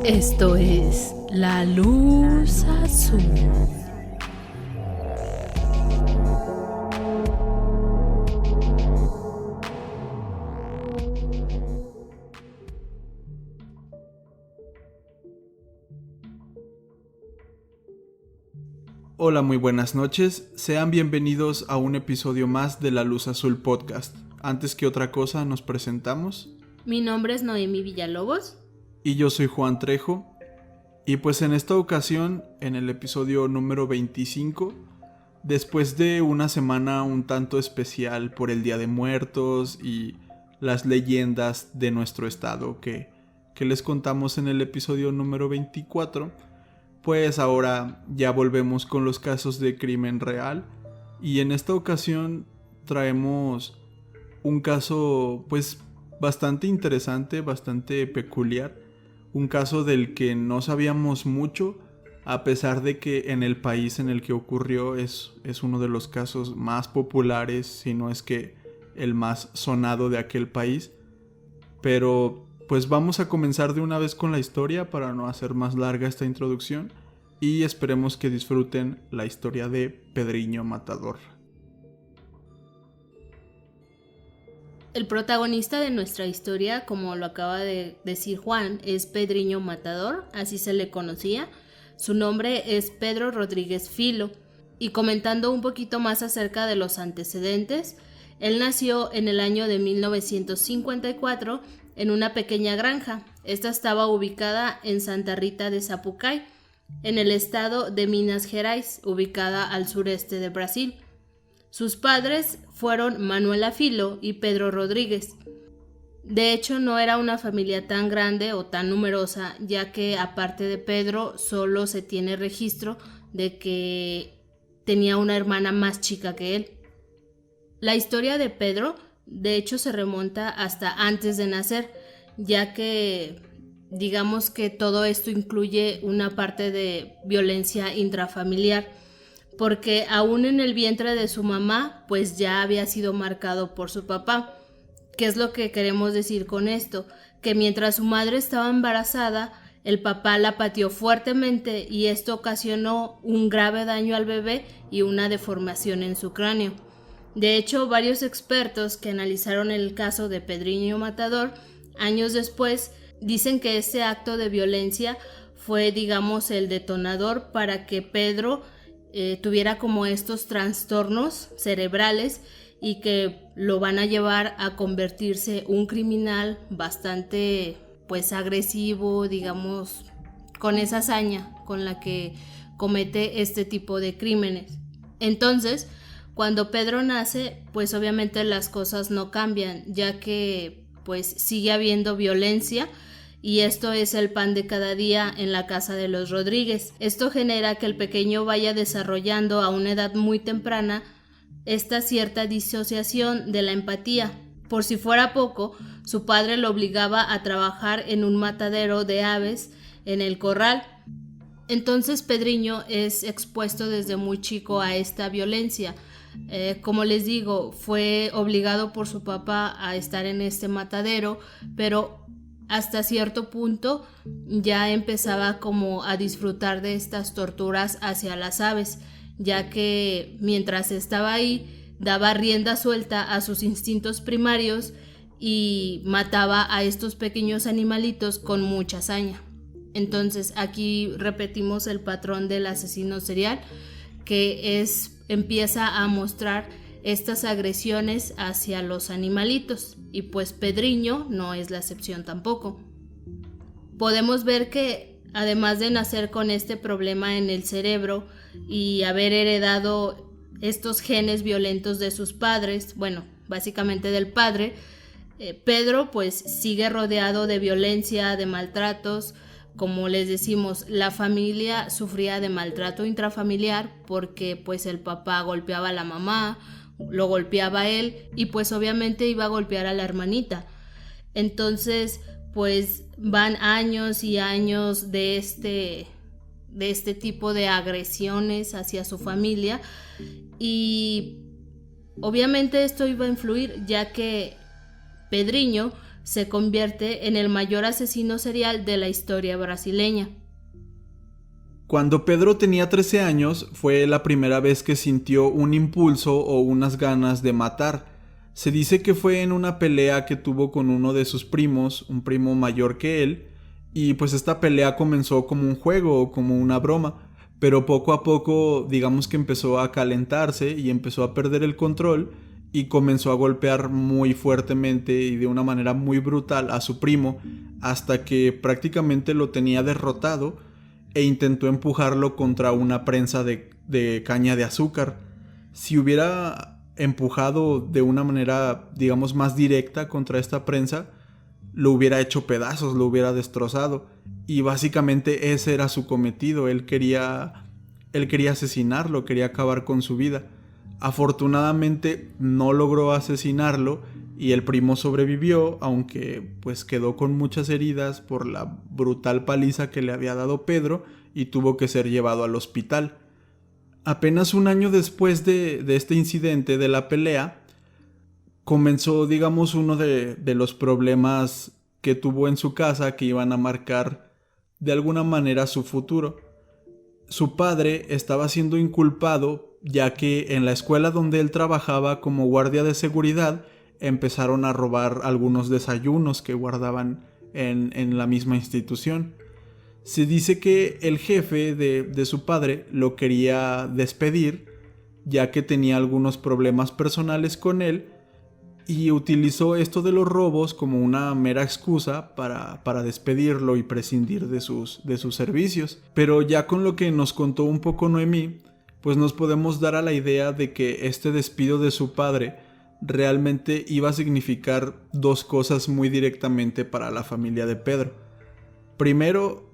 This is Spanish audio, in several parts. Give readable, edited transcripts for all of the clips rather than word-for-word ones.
Esto es La Luz Azul. Hola, muy buenas noches. Sean bienvenidos a un episodio más de La Luz Azul Podcast. Antes que otra cosa, nos presentamos. Mi nombre es Noemi Villalobos. Y yo soy Juan Trejo. Y pues en esta ocasión, en el episodio número 25, después de una semana un tanto especial por el Día de Muertos y las leyendas de nuestro estado que les contamos en el episodio número 24, pues ahora ya volvemos con los casos de crimen real. Y en esta ocasión traemos un caso pues bastante interesante, bastante peculiar. Un caso del que no sabíamos mucho, a pesar de que en el país en el que ocurrió es uno de los casos más populares, si no es que el más sonado de aquel país. Pero pues vamos a comenzar de una vez con la historia para no hacer más larga esta introducción y esperemos que disfruten la historia de Pedriño Matador. El protagonista de nuestra historia, como lo acaba de decir Juan, es Pedriño Matador, así se le conocía. Su nombre es Pedro Rodríguez Filo. Y comentando un poquito más acerca de los antecedentes, él nació en el año de 1954 en una pequeña granja. Esta estaba ubicada en Santa Rita de Sapucay, en el estado de Minas Gerais, ubicada al sureste de Brasil. Sus padres fueron Manuela Filo y Pedro Rodríguez. De hecho, no era una familia tan grande o tan numerosa, ya que aparte de Pedro, solo se tiene registro de que tenía una hermana más chica que él. La historia de Pedro, de hecho, se remonta hasta antes de nacer, ya que digamos que todo esto incluye una parte de violencia intrafamiliar, porque aún en el vientre de su mamá, pues ya había sido marcado por su papá. ¿Qué es lo que queremos decir con esto? Que mientras su madre estaba embarazada, el papá la pateó fuertemente y esto ocasionó un grave daño al bebé y una deformación en su cráneo. De hecho, varios expertos que analizaron el caso de Pedriño Matador, años después, dicen que este acto de violencia fue, digamos, el detonador para que Pedro tuviera como estos trastornos cerebrales y que lo van a llevar a convertirse un criminal bastante pues agresivo, digamos, con esa hazaña con la que comete este tipo de crímenes. Entonces, cuando Pedro nace, pues obviamente las cosas no cambian, ya que pues sigue habiendo violencia y esto es el pan de cada día en la casa de los Rodríguez. Esto genera que el pequeño vaya desarrollando a una edad muy temprana esta cierta disociación de la empatía. Por si fuera poco, su padre lo obligaba a trabajar en un matadero de aves en el corral. Entonces Pedriño es expuesto desde muy chico a esta violencia. Como les digo, fue obligado por su papá a estar en este matadero, pero hasta cierto punto ya empezaba como a disfrutar de estas torturas hacia las aves, ya que mientras estaba ahí daba rienda suelta a sus instintos primarios y mataba a estos pequeños animalitos con mucha hazaña. Entonces aquí repetimos el patrón del asesino serial, que empieza a mostrar estas agresiones hacia los animalitos, y pues Pedriño no es la excepción tampoco. Podemos ver que además de nacer con este problema en el cerebro y haber heredado estos genes violentos de sus padres, bueno, básicamente del padre, Pedro pues sigue rodeado de violencia, de maltratos. Como les decimos, la familia sufría de maltrato intrafamiliar porque pues el papá golpeaba a la mamá, lo golpeaba a él y pues obviamente iba a golpear a la hermanita. Entonces pues van años y años de este tipo de agresiones hacia su familia y obviamente esto iba a influir, ya que Pedriño se convierte en el mayor asesino serial de la historia brasileña. Cuando Pedro tenía 13 años, fue la primera vez que sintió un impulso o unas ganas de matar. Se dice que fue en una pelea que tuvo con uno de sus primos, un primo mayor que él, y pues esta pelea comenzó como un juego o como una broma, pero poco a poco digamos que empezó a calentarse y empezó a perder el control y comenzó a golpear muy fuertemente y de una manera muy brutal a su primo hasta que prácticamente lo tenía derrotado e intentó empujarlo contra una prensa de caña de azúcar. Si hubiera empujado de una manera, digamos, más directa contra esta prensa, lo hubiera hecho pedazos, lo hubiera destrozado. Y básicamente ese era su cometido. Él quería asesinarlo, quería acabar con su vida. Afortunadamente no logró asesinarlo y el primo sobrevivió, aunque pues quedó con muchas heridas por la brutal paliza que le había dado Pedro y tuvo que ser llevado al hospital. Apenas un año después de este incidente de la pelea, comenzó, digamos, uno de los problemas que tuvo en su casa que iban a marcar de alguna manera su futuro. Su padre estaba siendo inculpado ya que en la escuela donde él trabajaba como guardia de seguridad empezaron a robar algunos desayunos que guardaban en la misma institución. Se dice que el jefe de su padre lo quería despedir ya que tenía algunos problemas personales con él y utilizó esto de los robos como una mera excusa para despedirlo y prescindir de sus servicios. Pero ya con lo que nos contó un poco Noemí, pues nos podemos dar a la idea de que este despido de su padre realmente iba a significar dos cosas muy directamente para la familia de Pedro. Primero,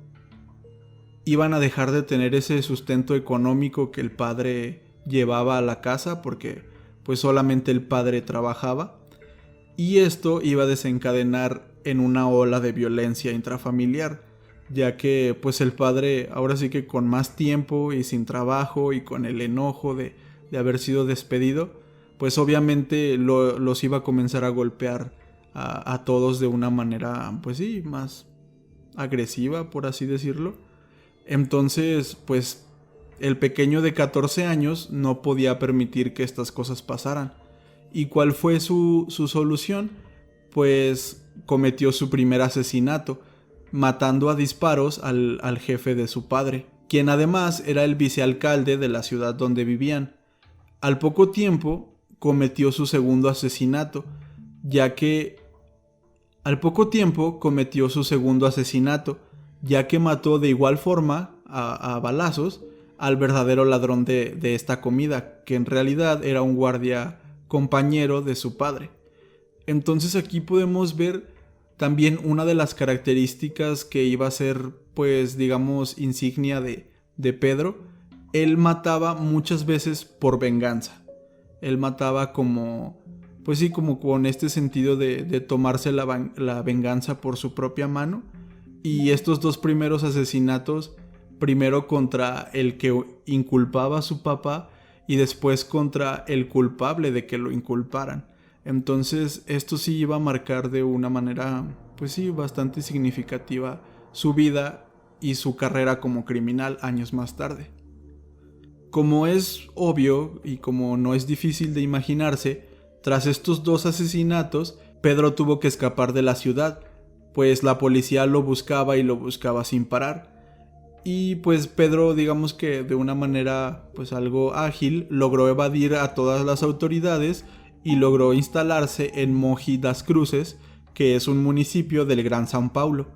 iban a dejar de tener ese sustento económico que el padre llevaba a la casa porque pues solamente el padre trabajaba. Y esto iba a desencadenar en una ola de violencia intrafamiliar, ya que pues el padre ahora sí que con más tiempo y sin trabajo y con el enojo de haber sido despedido, pues obviamente los iba a comenzar a golpear a todos de una manera pues sí, más agresiva, por así decirlo. Entonces pues el pequeño de 14 años no podía permitir que estas cosas pasaran. ¿Y cuál fue su solución? Pues cometió su primer asesinato, matando a disparos al jefe de su padre, quien además era el vicealcalde de la ciudad donde vivían. Al poco tiempo cometió su segundo asesinato, ya que mató de igual forma a balazos al verdadero ladrón de esta comida, que en realidad era un guardia compañero de su padre. Entonces aquí podemos ver también una de las características que iba a ser, pues digamos, insignia de Pedro. Él mataba muchas veces por venganza. Él mataba como, pues sí, como con este sentido de tomarse la venganza por su propia mano. Y estos dos primeros asesinatos, primero contra el que inculpaba a su papá y después contra el culpable de que lo inculparan. Entonces esto sí iba a marcar de una manera, pues sí, bastante significativa su vida y su carrera como criminal años más tarde. Como es obvio y como no es difícil de imaginarse, tras estos dos asesinatos, Pedro tuvo que escapar de la ciudad, pues la policía lo buscaba y lo buscaba sin parar. Y pues Pedro, digamos que de una manera pues algo ágil, logró evadir a todas las autoridades y logró instalarse en Mogi das Cruzes, que es un municipio del Gran São Paulo.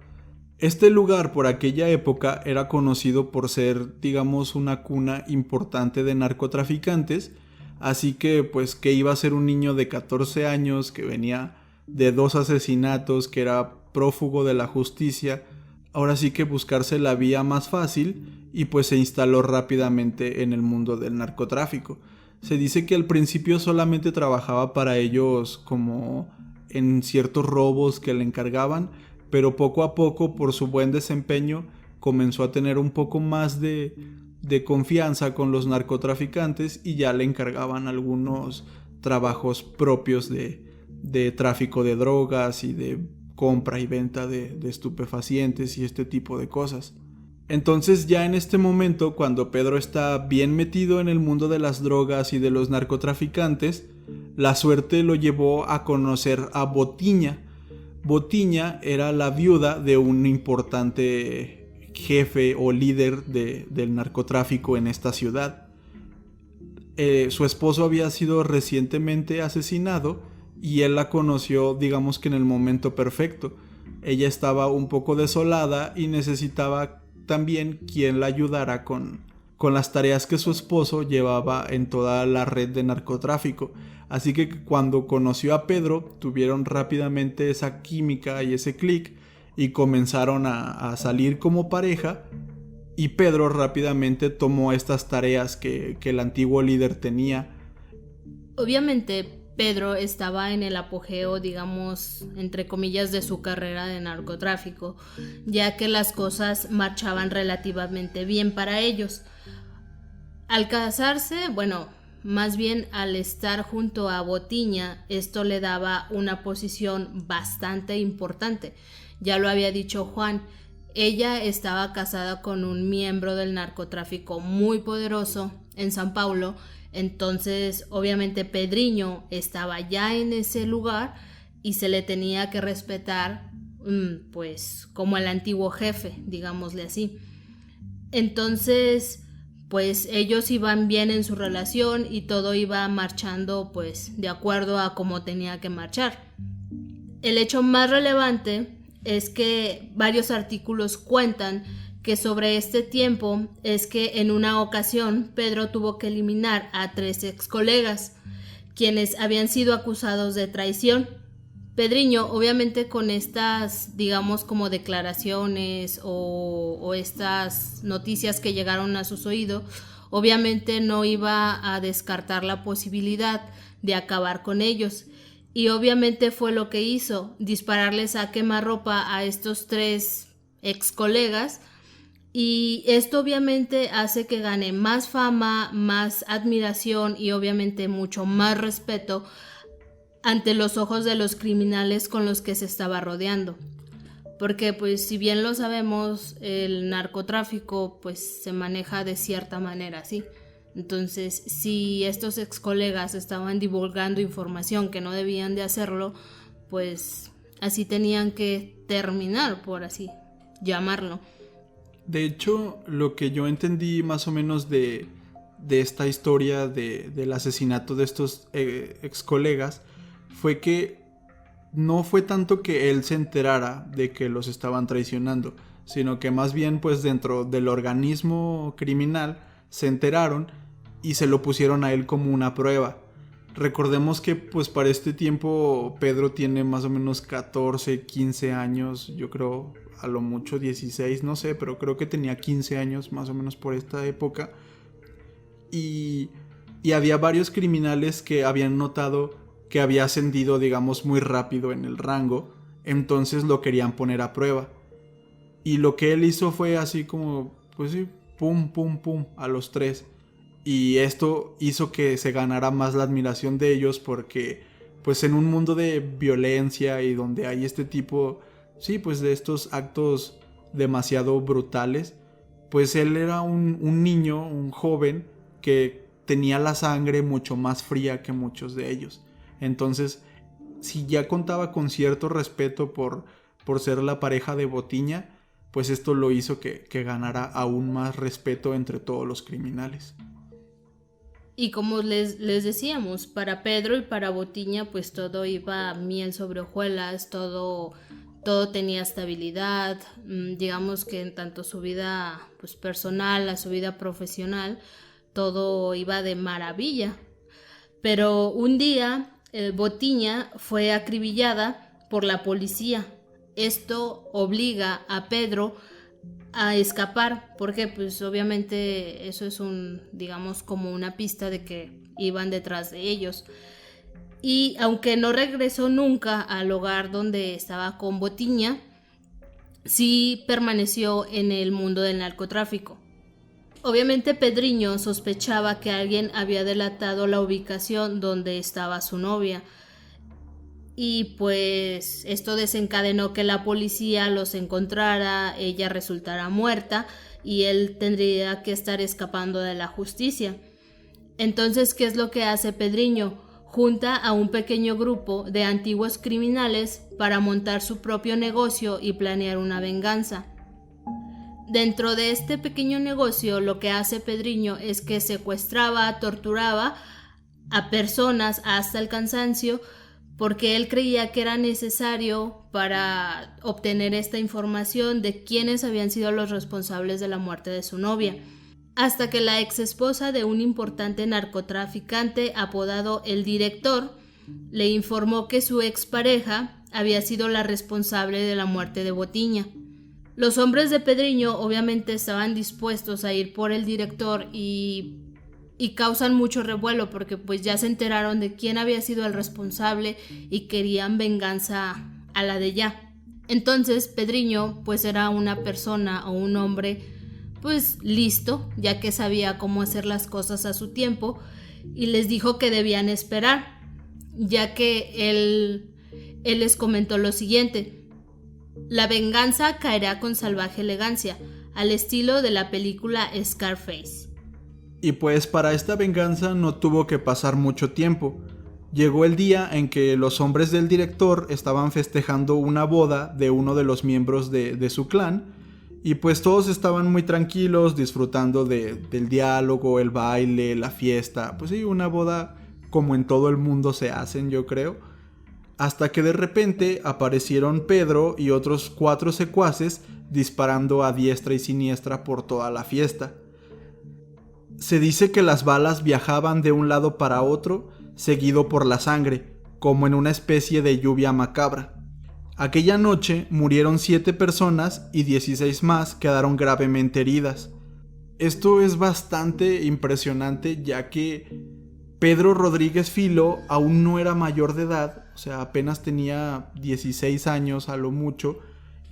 Este lugar por aquella época era conocido por ser, digamos, una cuna importante de narcotraficantes, así que pues que iba a ser un niño de 14 años que venía de 2 asesinatos, que era prófugo de la justicia, ahora sí que buscarse la vía más fácil y pues se instaló rápidamente en el mundo del narcotráfico. Se dice que al principio solamente trabajaba para ellos como en ciertos robos que le encargaban, pero poco a poco por su buen desempeño comenzó a tener un poco más de confianza con los narcotraficantes y ya le encargaban algunos trabajos propios de tráfico de drogas y de compra y venta de estupefacientes y este tipo de cosas. Entonces ya en este momento, cuando Pedro está bien metido en el mundo de las drogas y de los narcotraficantes, la suerte lo llevó a conocer a Botiña. Botiña era la viuda de un importante jefe o líder del narcotráfico en esta ciudad. Su esposo había sido recientemente asesinado y él la conoció, digamos que en el momento perfecto. Ella estaba un poco desolada y necesitaba también quien la ayudara con las tareas que su esposo llevaba en toda la red de narcotráfico. Así que cuando conoció a Pedro, tuvieron rápidamente esa química y ese clic y comenzaron a salir como pareja. Y Pedro rápidamente tomó estas tareas que el antiguo líder tenía. Obviamente Pedro estaba en el apogeo, digamos, entre comillas, de su carrera de narcotráfico, ya que las cosas marchaban relativamente bien para ellos. Al casarse, bueno, más bien al estar junto a Botiña, esto le daba una posición bastante importante. Ya lo había dicho Juan, ella estaba casada con un miembro del narcotráfico muy poderoso en San Paulo. Entonces, obviamente, Pedriño estaba ya en ese lugar y se le tenía que respetar, pues, como el antiguo jefe, digámosle así. Entonces, pues, ellos iban bien en su relación y todo iba marchando, pues, de acuerdo a cómo tenía que marchar. El hecho más relevante es que varios artículos cuentan que sobre este tiempo es que en una ocasión Pedro tuvo que eliminar a 3 ex colegas, quienes habían sido acusados de traición. Pedriño, obviamente, con estas, digamos, como declaraciones o estas noticias que llegaron a sus oídos, obviamente no iba a descartar la posibilidad de acabar con ellos. Y obviamente fue lo que hizo, dispararles a quemarropa a estos 3 ex colegas. Y esto obviamente hace que gane más fama, más admiración y obviamente mucho más respeto ante los ojos de los criminales con los que se estaba rodeando. Porque pues si bien lo sabemos, el narcotráfico pues se maneja de cierta manera, ¿sí? Entonces, si estos ex colegas estaban divulgando información que no debían de hacerlo, pues así tenían que terminar, por así llamarlo. De hecho, lo que yo entendí más o menos de esta historia del asesinato de estos ex colegas fue que no fue tanto que él se enterara de que los estaban traicionando, sino que más bien pues dentro del organismo criminal se enteraron y se lo pusieron a él como una prueba. Recordemos que pues para este tiempo Pedro tiene más o menos 14, 15 años, yo creo a lo mucho 16, no sé, pero creo que tenía 15 años más o menos por esta época. Y había varios criminales que habían notado que había ascendido, digamos, muy rápido en el rango, entonces lo querían poner a prueba. Y lo que él hizo fue así como, pues sí, pum, pum, pum, a los 3. Y esto hizo que se ganara más la admiración de ellos porque, pues en un mundo de violencia y donde hay este tipo, sí, pues de estos actos demasiado brutales, pues él era un niño, un joven que tenía la sangre mucho más fría que muchos de ellos. Entonces, si ya contaba con cierto respeto por ser la pareja de Botiña, pues esto lo hizo que ganara aún más respeto entre todos los criminales. Y como les decíamos, para Pedro y para Botiña pues todo iba miel sobre hojuelas, todo tenía estabilidad, digamos que en tanto su vida pues personal a su vida profesional, todo iba de maravilla. Pero un día Botiña fue acribillada por la policía. Esto obliga a Pedro a escapar, porque pues obviamente eso es digamos como una pista de que iban detrás de ellos. Y aunque no regresó nunca al hogar donde estaba con Botiña, sí permaneció en el mundo del narcotráfico. Obviamente Pedriño sospechaba que alguien había delatado la ubicación donde estaba su novia. y pues esto desencadenó que la policía los encontrara, ella resultara muerta y él tendría que estar escapando de la justicia. Entonces, ¿qué es lo que hace Pedriño? Junta a un pequeño grupo de antiguos criminales para montar su propio negocio y planear una venganza. Dentro de este pequeño negocio, lo que hace Pedriño es que secuestraba, torturaba a personas hasta el cansancio, porque él creía que era necesario para obtener esta información de quiénes habían sido los responsables de la muerte de su novia. Hasta que la ex esposa de un importante narcotraficante apodado El Director le informó que su expareja había sido la responsable de la muerte de Botiña. Los hombres de Pedriño obviamente estaban dispuestos a ir por El Director y causan mucho revuelo porque pues ya se enteraron de quién había sido el responsable y querían venganza a la de ya. Entonces Pedriño pues era una persona o un hombre pues listo, ya que sabía cómo hacer las cosas a su tiempo, y les dijo que debían esperar, ya que él les comentó lo siguiente: la venganza caerá con salvaje elegancia, al estilo de la película Scarface. Y pues para esta venganza no tuvo que pasar mucho tiempo. Llegó el día en que los hombres del Director estaban festejando una boda de uno de los miembros de su clan, y pues todos estaban muy tranquilos, disfrutando del diálogo, el baile, la fiesta. Pues sí, una boda como en todo el mundo se hacen, yo creo. Hasta que de repente aparecieron Pedro y otros 4 secuaces disparando a diestra y siniestra por toda la fiesta. Se dice que las balas viajaban de un lado para otro, seguido por la sangre, como en una especie de lluvia macabra. Aquella noche murieron 7 personas y 16 más quedaron gravemente heridas. Esto es bastante impresionante, ya que Pedro Rodríguez Filo aún no era mayor de edad, o sea, apenas tenía 16 años a lo mucho,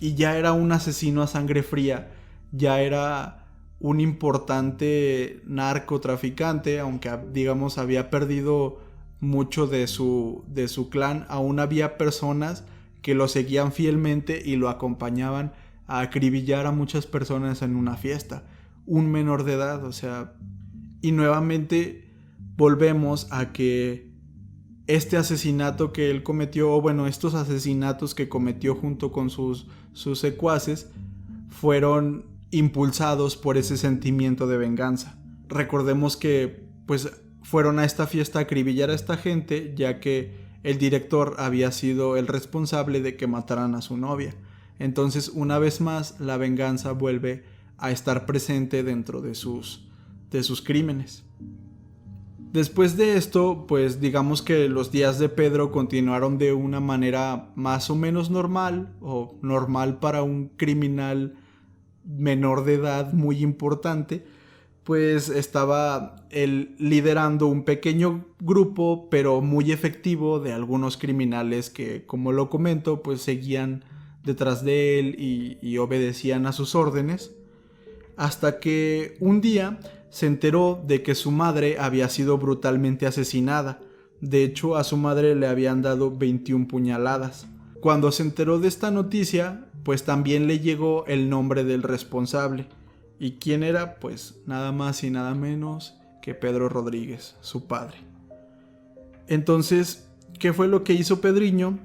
y ya era un asesino a sangre fría, ya era un importante narcotraficante, aunque digamos había perdido mucho de su clan. Aún había personas que lo seguían fielmente y lo acompañaban a acribillar a muchas personas en una fiesta. Un menor de edad, o sea, y nuevamente volvemos a que este asesinato que él cometió, o bueno, estos asesinatos que cometió junto con sus secuaces, fueron impulsados por ese sentimiento de venganza. Recordemos que pues fueron a esta fiesta a acribillar a esta gente, ya que el Director había sido el responsable de que mataran a su novia. Entonces, una vez más, la venganza vuelve a estar presente dentro de sus crímenes. Después de esto, pues digamos que los días de Pedro continuaron de una manera más o menos normal, o normal para un criminal menor de edad muy importante. Pues estaba él liderando un pequeño grupo, pero muy efectivo, de algunos criminales que, como lo comento, pues seguían detrás de él y obedecían a sus órdenes. Hasta que un día se enteró de que su madre había sido brutalmente asesinada. De hecho, a su madre le habían dado 21 puñaladas. Cuando se enteró de esta noticia, pues también le llegó el nombre del responsable. ¿Y quién era? Pues nada más y nada menos que Pedro Rodríguez, su padre. Entonces, ¿qué fue lo que hizo Pedriño?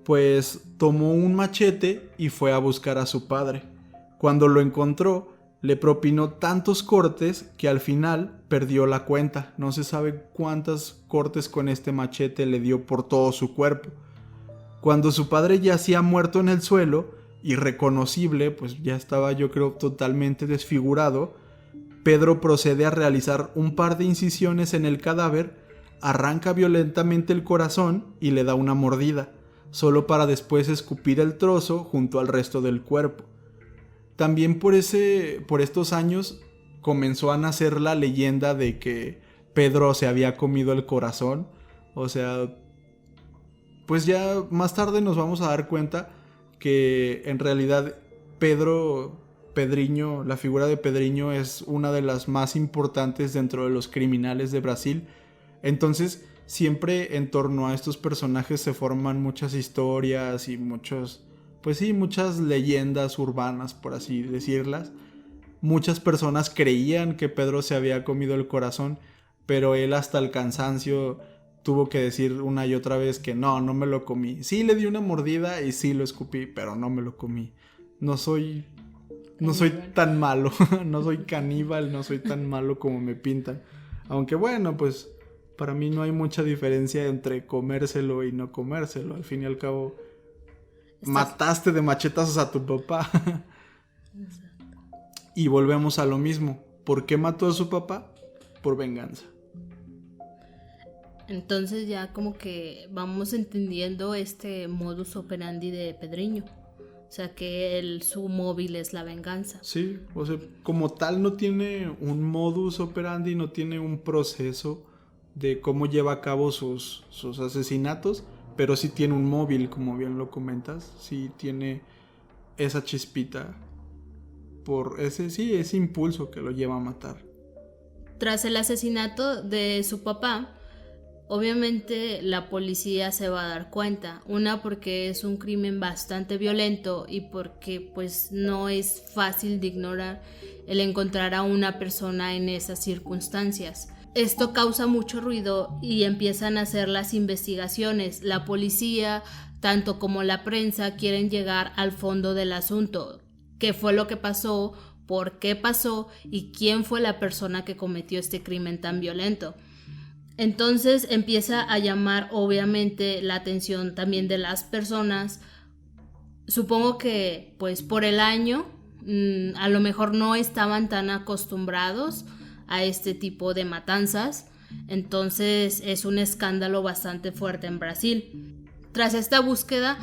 Pues tomó un machete y fue a buscar a su padre. Cuando lo encontró, le propinó tantos cortes que al final perdió la cuenta. No se sabe cuántos cortes con este machete le dio por todo su cuerpo. Cuando su padre yacía muerto en el suelo, irreconocible, pues ya estaba, yo creo, totalmente desfigurado, Pedro procede a realizar un par de incisiones en el cadáver, arranca violentamente el corazón y le da una mordida, solo para después escupir el trozo junto al resto del cuerpo. También por estos años comenzó a nacer la leyenda de que Pedro se había comido el corazón. O sea, pues ya más tarde nos vamos a dar cuenta que en realidad Pedriño, la figura de Pedriño es una de las más importantes dentro de los criminales de Brasil. Entonces, siempre en torno a estos personajes se forman muchas historias y muchas leyendas urbanas, por así decirlas. Muchas personas creían que Pedro se había comido el corazón, pero él hasta el cansancio tuvo que decir una y otra vez que no me lo comí. Sí le di una mordida y sí lo escupí, pero no me lo comí. No soy tan malo, no soy caníbal, no soy tan malo como me pintan. Aunque bueno, pues para mí no hay mucha diferencia entre comérselo y no comérselo. Al fin y al cabo, mataste de machetazos a tu papá. Y volvemos a lo mismo. ¿Por qué mató a su papá? Por venganza. Entonces ya como que vamos entendiendo este modus operandi de Pedriño. O sea que su móvil es la venganza. Sí, o sea, como tal no tiene un modus operandi, no tiene un proceso de cómo lleva a cabo sus asesinatos, pero sí tiene un móvil, como bien lo comentas. Sí tiene esa chispita por ese impulso que lo lleva a matar. Tras el asesinato de su papá, obviamente la policía se va a dar cuenta. Una, porque es un crimen bastante violento y porque pues no es fácil de ignorar el encontrar a una persona en esas circunstancias. Esto causa mucho ruido y empiezan a hacer las investigaciones. La policía, tanto como la prensa, quieren llegar al fondo del asunto. ¿Qué fue lo que pasó? ¿Por qué pasó? ¿Y quién fue la persona que cometió este crimen tan violento? Entonces empieza a llamar obviamente la atención también de las personas. Supongo que pues por el año a lo mejor no estaban tan acostumbrados a este tipo de matanzas. Entonces es un escándalo bastante fuerte en Brasil. Tras esta búsqueda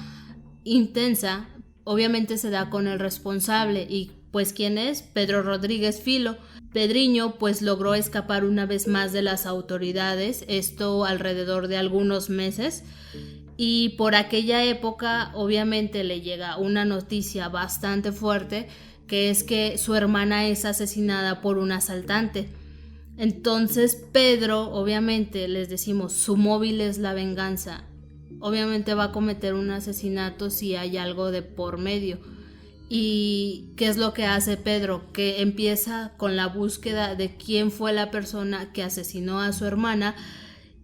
intensa, obviamente se da con el responsable y pues ¿quién es? Pedro Rodríguez Filo. Pedriño pues logró escapar una vez más de las autoridades, esto alrededor de algunos meses, y por aquella época obviamente le llega una noticia bastante fuerte, que es que su hermana es asesinada por un asaltante. Entonces Pedro, obviamente les decimos, su móvil es la venganza. Obviamente va a cometer un asesinato si hay algo de por medio. ¿Y qué es lo que hace Pedro? Que empieza con la búsqueda de quién fue la persona que asesinó a su hermana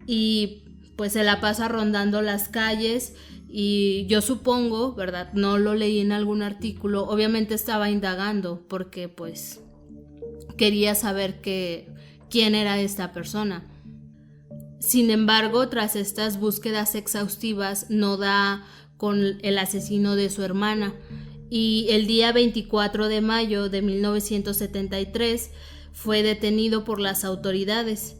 y pues se la pasa rondando las calles y yo supongo, ¿verdad? No lo leí en algún artículo, obviamente estaba indagando porque pues quería saber quién era esta persona. Sin embargo, tras estas búsquedas exhaustivas no da con el asesino de su hermana. Y el día 24 de mayo de 1973 fue detenido por las autoridades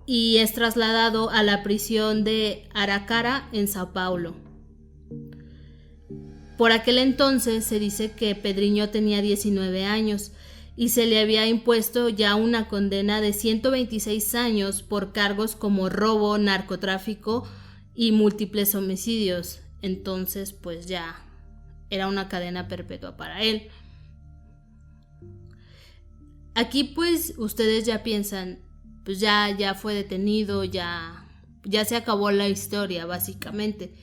y es trasladado a la prisión de Araraquara en Sao Paulo. Por aquel entonces se dice que Pedriño tenía 19 años y se le había impuesto ya una condena de 126 años por cargos como robo, narcotráfico y múltiples homicidios. Entonces pues ya era una cadena perpetua para él. Aquí pues ustedes ya piensan, pues ya fue detenido, ya se acabó la historia básicamente.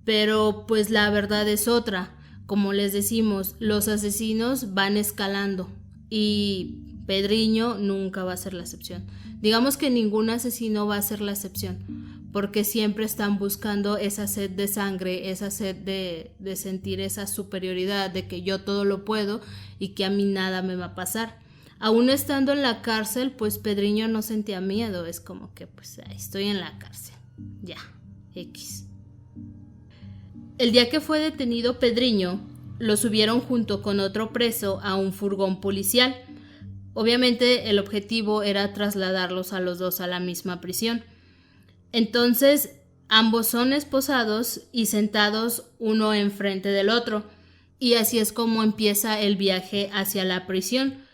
Pero pues la verdad es otra. Como les decimos, los asesinos van escalando y Pedriño nunca va a ser la excepción. Digamos que ningún asesino va a ser la excepción, porque siempre están buscando esa sed de sangre, esa sed de sentir esa superioridad, de que yo todo lo puedo y que a mí nada me va a pasar. Aún estando en la cárcel, pues Pedriño no sentía miedo, es como que pues estoy en la cárcel, ya, X. El día que fue detenido Pedriño, lo subieron junto con otro preso a un furgón policial. Obviamente el objetivo era trasladarlos a los dos a la misma prisión. Entonces ambos son esposados y sentados uno enfrente del otro, y así es como empieza el viaje hacia la prisión.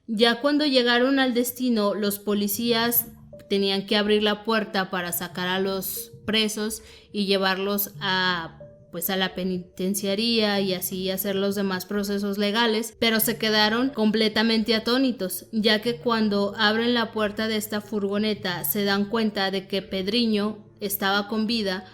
Ya cuando llegaron al destino, los policías tenían que abrir la puerta para sacar a los presos y llevarlos a pues a la penitenciaría y así hacer los demás procesos legales, pero se quedaron completamente atónitos, ya que cuando abren la puerta de esta furgoneta se dan cuenta de que Pedriño estaba con vida,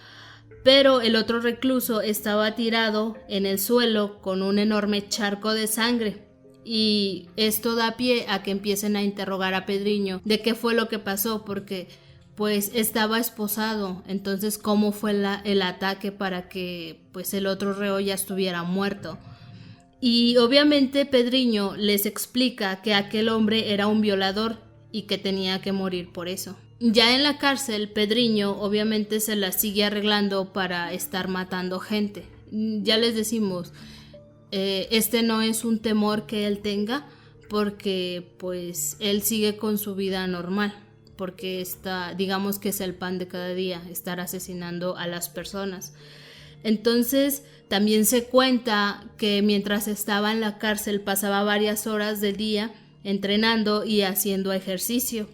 pero el otro recluso estaba tirado en el suelo con un enorme charco de sangre. Y esto da pie a que empiecen a interrogar a Pedriño de qué fue lo que pasó, porque pues estaba esposado, entonces cómo fue el ataque para que pues el otro reo ya estuviera muerto. Y obviamente Pedriño les explica que aquel hombre era un violador y que tenía que morir por eso. Ya en la cárcel, Pedriño obviamente se la sigue arreglando para estar matando gente. Ya les decimos, este no es un temor que él tenga, porque pues él sigue con su vida normal, porque digamos que es el pan de cada día, estar asesinando a las personas. Entonces también se cuenta que mientras estaba en la cárcel pasaba varias horas del día entrenando y haciendo ejercicio.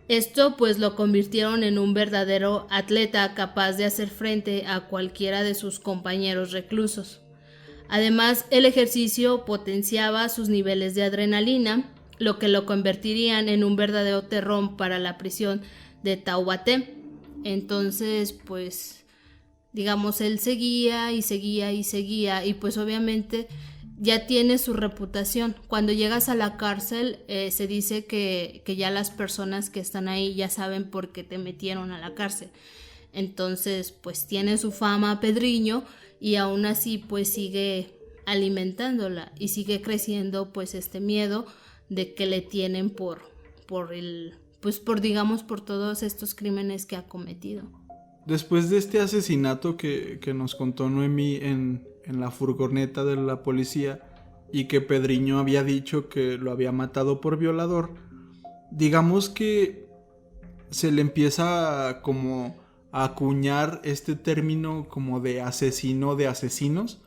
Esto pues lo convirtieron en un verdadero atleta capaz de hacer frente a cualquiera de sus compañeros reclusos. Además, el ejercicio potenciaba sus niveles de adrenalina, lo que lo convertirían en un verdadero terror para la prisión de Taubaté. Entonces, pues, digamos, él seguía y seguía y seguía, y pues obviamente ya tiene su reputación. Cuando llegas a la cárcel, se dice que ya las personas que están ahí ya saben por qué te metieron a la cárcel. Entonces, pues tiene su fama Pedriño, y aún así pues sigue alimentándola y sigue creciendo pues este miedo de que le tienen por todos estos crímenes que ha cometido. Después de este asesinato que nos contó Noemí en la furgoneta de la policía, y que Pedriño había dicho que lo había matado por violador, digamos que se le empieza como a acuñar este término como de asesino de asesinos,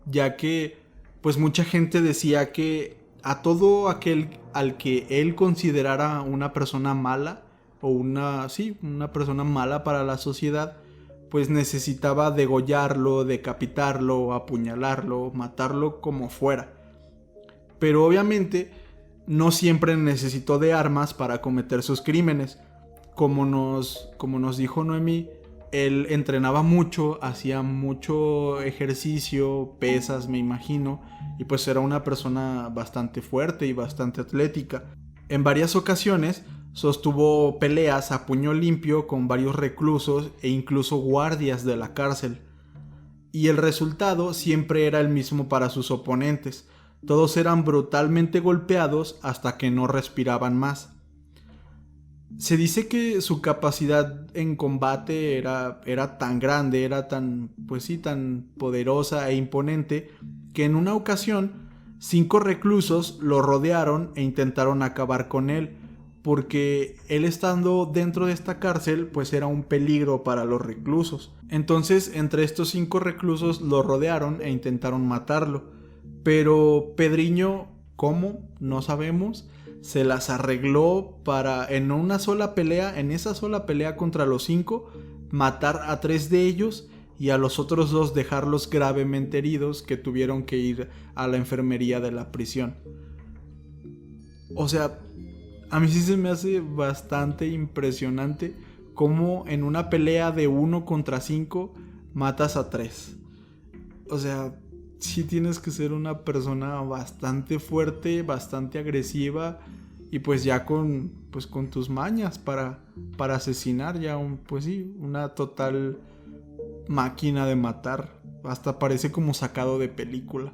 ya que pues mucha gente decía que a todo aquel al que él considerara una persona mala, o una persona mala para la sociedad, pues necesitaba degollarlo, decapitarlo, apuñalarlo, matarlo como fuera. Pero obviamente no siempre necesitó de armas para cometer sus crímenes. Como nos dijo Noemí, él entrenaba mucho, hacía mucho ejercicio, pesas me imagino, y pues era una persona bastante fuerte y bastante atlética. En varias ocasiones sostuvo peleas a puño limpio con varios reclusos e incluso guardias de la cárcel. Y el resultado siempre era el mismo para sus oponentes. Todos eran brutalmente golpeados hasta que no respiraban más. Se dice que su capacidad en combate era tan grande, era tan poderosa e imponente, que en una ocasión 5 reclusos lo rodearon e intentaron acabar con él, porque él, estando dentro de esta cárcel, pues era un peligro para los reclusos. Entonces, entre estos 5 reclusos lo rodearon e intentaron matarlo. Pero Pedriño, ¿cómo? No sabemos. Se las arregló para en esa sola pelea contra los 5, matar a 3 de ellos y a los otros 2 dejarlos gravemente heridos, que tuvieron que ir a la enfermería de la prisión. O sea, a mí sí se me hace bastante impresionante cómo en una pelea de 1 contra 5 matas a 3. O sea, sí tienes que ser una persona bastante fuerte, bastante agresiva, y pues ya con tus mañas para asesinar, ya una total máquina de matar. Hasta parece como sacado de película.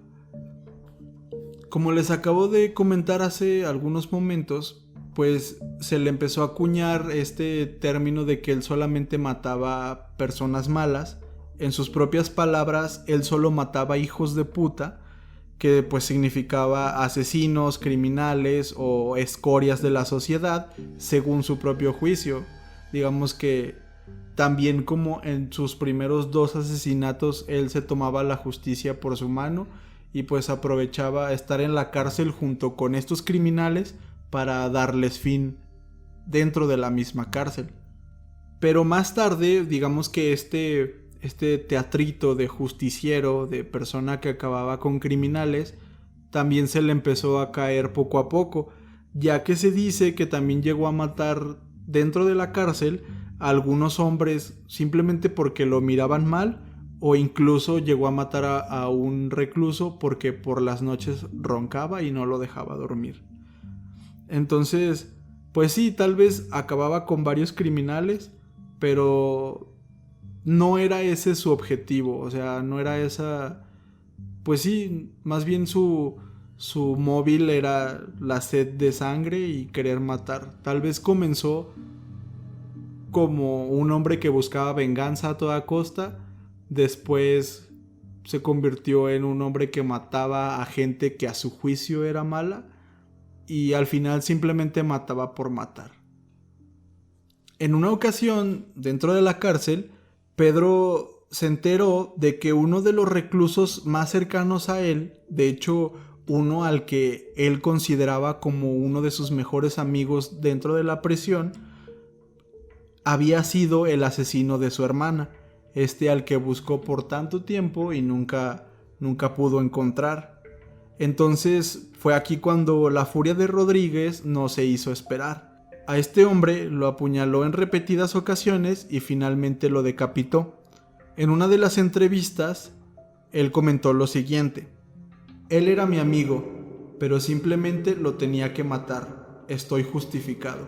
Como les acabo de comentar hace algunos momentos, pues se le empezó a acuñar este término de que él solamente mataba personas malas. En sus propias palabras, él solo mataba hijos de puta, que pues significaba asesinos, criminales o escorias de la sociedad, según su propio juicio. Digamos que también, como en sus primeros 2 asesinatos, él se tomaba la justicia por su mano y pues aprovechaba estar en la cárcel junto con estos criminales para darles fin dentro de la misma cárcel. Pero más tarde, digamos que este este teatrito de justiciero, de persona que acababa con criminales, también se le empezó a caer poco a poco, ya que se dice que también llegó a matar dentro de la cárcel a algunos hombres simplemente porque lo miraban mal, o incluso llegó a matar a un recluso porque por las noches roncaba y no lo dejaba dormir. Entonces, pues sí, tal vez acababa con varios criminales, pero no era ese su objetivo, o sea, no era esa... Pues sí, más bien su móvil era la sed de sangre y querer matar. Tal vez comenzó como un hombre que buscaba venganza a toda costa, después se convirtió en un hombre que mataba a gente que a su juicio era mala, y al final simplemente mataba por matar. En una ocasión, dentro de la cárcel, Pedro se enteró de que uno de los reclusos más cercanos a él, de hecho uno al que él consideraba como uno de sus mejores amigos dentro de la prisión, había sido el asesino de su hermana, al que buscó por tanto tiempo y nunca pudo encontrar. Entonces fue aquí cuando la furia de Rodríguez no se hizo esperar. A este hombre lo apuñaló en repetidas ocasiones y finalmente lo decapitó. En una de las entrevistas, él comentó lo siguiente: él era mi amigo, pero simplemente lo tenía que matar. Estoy justificado.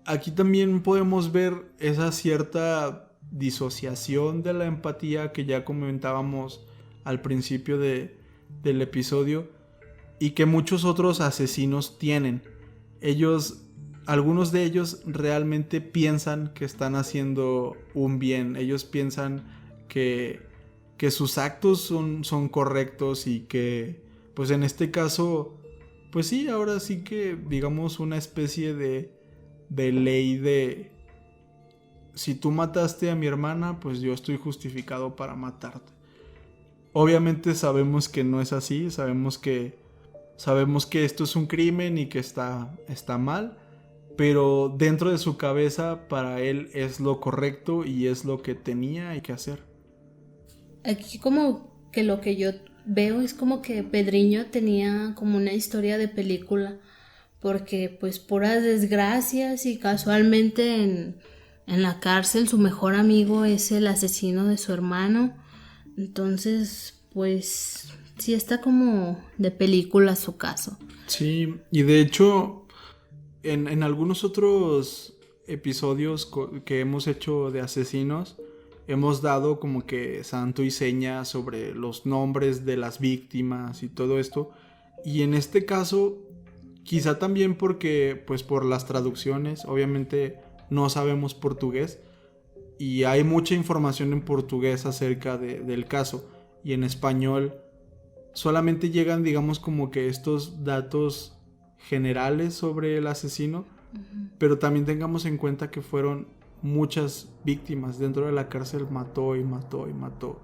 Aquí también podemos ver esa cierta disociación de la empatía que ya comentábamos al principio del episodio y que muchos otros asesinos tienen. Algunos de ellos realmente piensan que están haciendo un bien. Ellos piensan que sus actos son correctos y que, pues en este caso, pues sí, ahora sí que digamos una especie de ley de: si tú mataste a mi hermana, pues yo estoy justificado para matarte. Obviamente sabemos que no es así, sabemos que esto es un crimen y que está mal, pero dentro de su cabeza para él es lo correcto y es lo que tenía que hacer. Aquí como que lo que yo veo es como que Pedriño tenía como una historia de película, porque pues puras desgracias y casualmente en la cárcel su mejor amigo es el asesino de su hermano. Entonces pues sí está como de película su caso. Sí, y de hecho en algunos otros episodios que hemos hecho de asesinos, hemos dado como que santo y seña sobre los nombres de las víctimas y todo esto. Y en este caso, quizá también porque, pues por las traducciones, obviamente no sabemos portugués y hay mucha información en portugués acerca del caso, y en español solamente llegan, digamos, como que estos datos generales sobre el asesino, pero también tengamos en cuenta que fueron muchas víctimas. Dentro de la cárcel mató y mató y mató.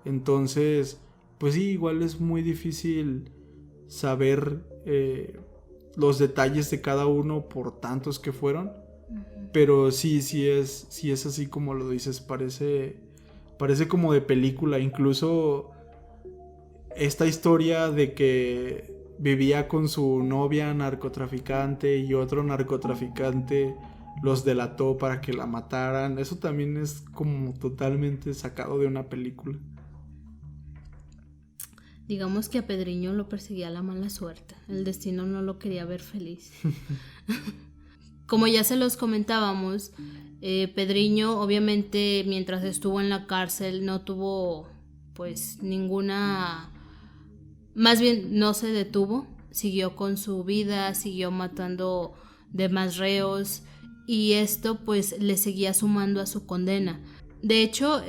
Entonces, pues sí, igual es muy difícil saber los detalles de cada uno por tantos que fueron. Pero sí es así como lo dices, parece como de película. Incluso esta historia de que vivía con su novia narcotraficante y otro narcotraficante los delató para que la mataran, eso también es como totalmente sacado de una película. Digamos que a Pedriño lo perseguía la mala suerte, el destino no lo quería ver feliz. Como ya se los comentábamos, Pedriño obviamente mientras estuvo en la cárcel no tuvo pues ninguna... Más bien no se detuvo, siguió con su vida, siguió matando demás reos y esto pues le seguía sumando a su condena. De hecho,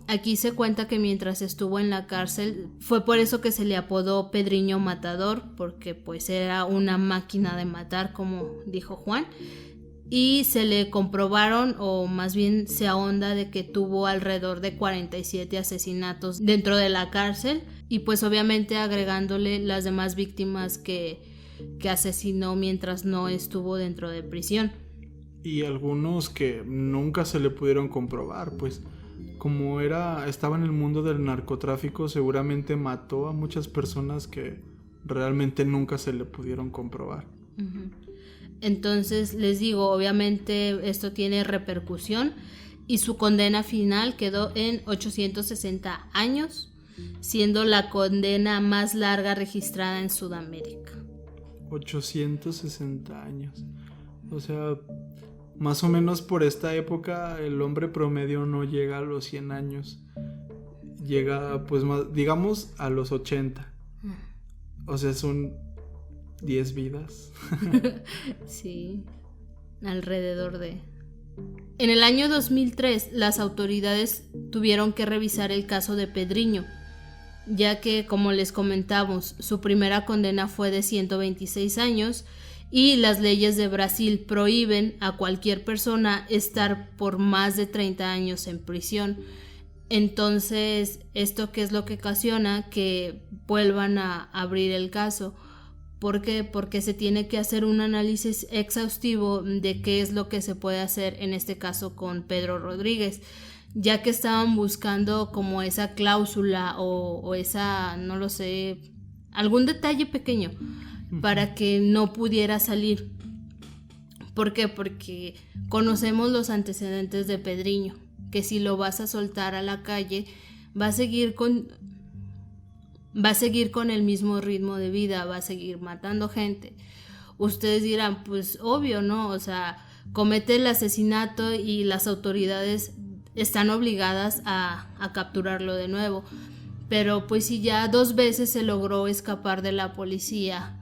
aquí se cuenta que mientras estuvo en la cárcel fue por eso que se le apodó Pedriño Matador, porque pues era una máquina de matar, como dijo Juan, y se le comprobaron, o más bien se ahonda de que tuvo alrededor de 47 asesinatos dentro de la cárcel, y pues obviamente agregándole las demás víctimas que asesinó mientras no estuvo dentro de prisión. Y algunos que nunca se le pudieron comprobar, pues como estaba en el mundo del narcotráfico, seguramente mató a muchas personas que realmente nunca se le pudieron comprobar. Uh-huh. Entonces, les digo, obviamente esto tiene repercusión y su condena final quedó en 860 años, siendo la condena más larga registrada en Sudamérica. 860 años. O sea, más o menos por esta época el hombre promedio no llega a los 100 años. Llega, pues, más, digamos, a los 80. O sea, son 10 vidas. Sí, alrededor de... En el año 2003, las autoridades tuvieron que revisar el caso de Pedrinho, ya que, como les comentamos, su primera condena fue de 126 años y las leyes de Brasil prohíben a cualquier persona estar por más de 30 años en prisión. Entonces, ¿esto qué es lo que ocasiona? Que vuelvan a abrir el caso. ¿Por qué? Porque se tiene que hacer un análisis exhaustivo de qué es lo que se puede hacer en este caso con Pedro Rodríguez, ya que estaban buscando como esa cláusula o esa, no lo sé, algún detalle pequeño para que no pudiera salir. ¿Por qué? Porque conocemos los antecedentes de Pedrinho, que si lo vas a soltar a la calle va a seguir con el mismo ritmo de vida, va a seguir matando gente. Ustedes dirán, pues obvio, ¿no? O sea, comete el asesinato y las autoridades están obligadas a capturarlo de nuevo. Pero pues si ya 2 veces se logró escapar de la policía,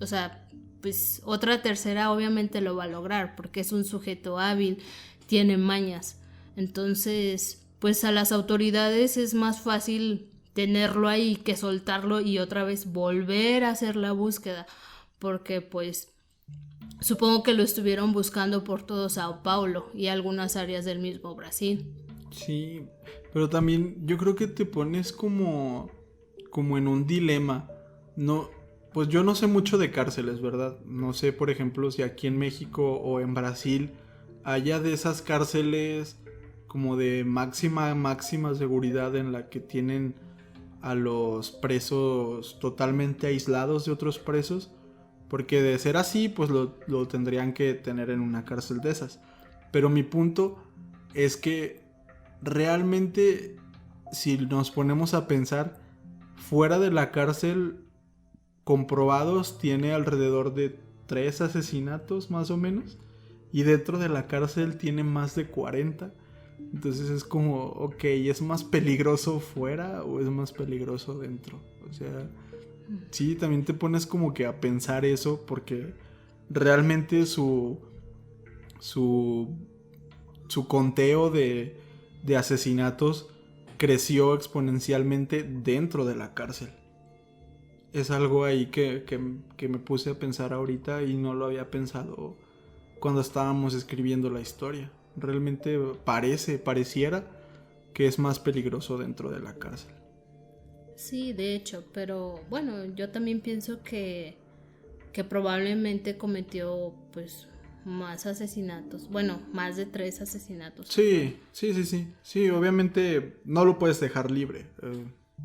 o sea, pues otra tercera obviamente lo va a lograr, porque es un sujeto hábil, tiene mañas. Entonces, pues a las autoridades es más fácil tenerlo ahí que soltarlo y otra vez volver a hacer la búsqueda, porque pues supongo que lo estuvieron buscando por todo Sao Paulo y algunas áreas del mismo Brasil. Sí, pero también yo creo que te pones como en un dilema. No, pues yo no sé mucho de cárceles, ¿verdad? No sé, por ejemplo, si aquí en México o en Brasil haya de esas cárceles como de máxima seguridad en la que tienen a los presos totalmente aislados de otros presos, porque de ser así pues lo tendrían que tener en una cárcel de esas. Pero mi punto es que realmente, si nos ponemos a pensar, fuera de la cárcel comprobados tiene alrededor de 3 asesinatos más o menos, y dentro de la cárcel tiene más de 40. Entonces es como, ok, ¿es más peligroso fuera o es más peligroso dentro? O sea, sí, también te pones como que a pensar eso, porque realmente su conteo de asesinatos creció exponencialmente dentro de la cárcel. Es algo ahí que me puse a pensar ahorita y no lo había pensado cuando estábamos escribiendo la historia. Realmente pareciera que es más peligroso dentro de la cárcel. Sí, de hecho, pero bueno, yo también pienso que probablemente cometió pues más asesinatos, bueno, más de 3 asesinatos. Sí, obviamente no lo puedes dejar libre,